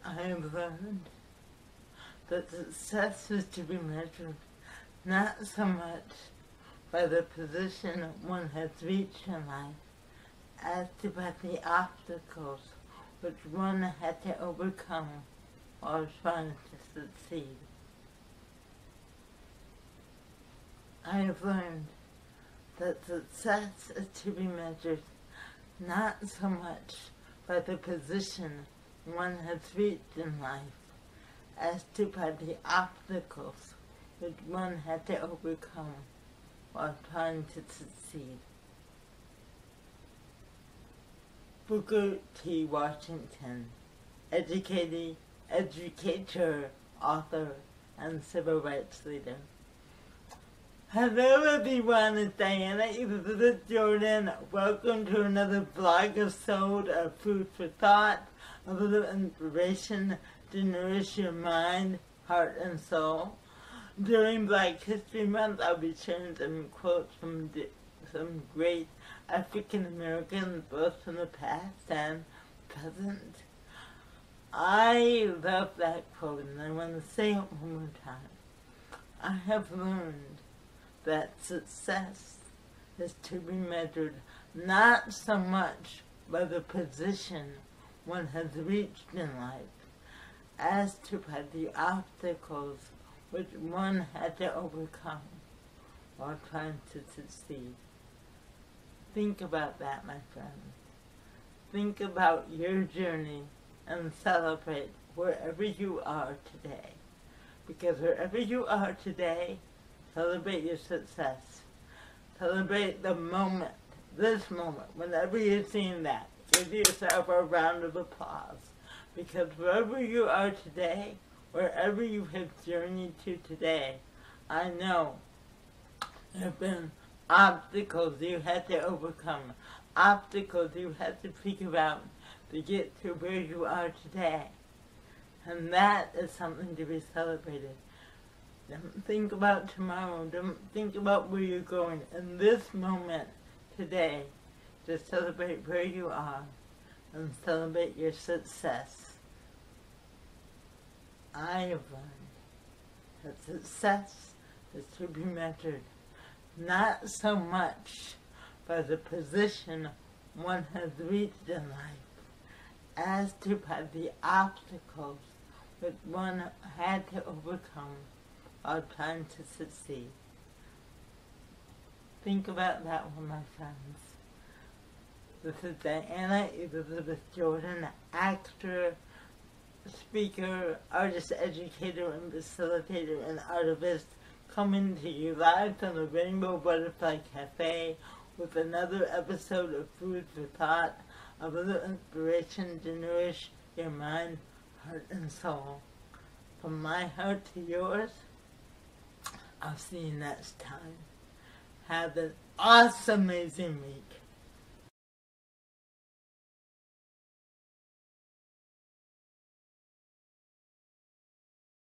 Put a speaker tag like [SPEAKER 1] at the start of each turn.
[SPEAKER 1] I have learned that success is to be measured not so much by the position one has reached in life as to by the obstacles which one had to overcome while trying to succeed. I have learned that success is to be measured not so much by the position one has reached in life as to by the obstacles which one had to overcome while trying to succeed. Booker T. Washington, educator, author, and civil rights leader. Hello everyone, it's Diana Elizabeth Jordan. Welcome to another vlog episode of Food for Thought, a little inspiration to nourish your mind, heart, and soul. During Black History Month, I'll be sharing some quotes from some great African Americans, both from the past and present. I love that quote, and I want to say it one more time. I have learned that success is to be measured not so much by the position one has reached in life as to by the obstacles which one had to overcome while trying to succeed. Think about that, my friends. Think about your journey and celebrate wherever you are today. Because wherever you are today, celebrate your success. Celebrate the moment, this moment, whenever you're seeing that. Give yourself a round of applause. Because wherever you are today, wherever you have journeyed to today, I know there have been obstacles you had to overcome, obstacles you had to figure out to get to where you are today. And that is something to be celebrated. Don't think about tomorrow. Don't think about where you're going. In this moment, today, just celebrate where you are and celebrate your success. I have learned that success is to be measured not so much by the position one has reached in life as to by the obstacles that one had to overcome while trying to succeed. Think about that one, my friends. This is Diana Elizabeth Jordan, actor, speaker, artist, educator, and facilitator, and artivist, coming to you live from the Rainbow Butterfly Cafe with another episode of Food for Thought, a little inspiration to nourish your mind, heart, and soul. From my heart to yours, I'll see you next time. Have an awesome, amazing week.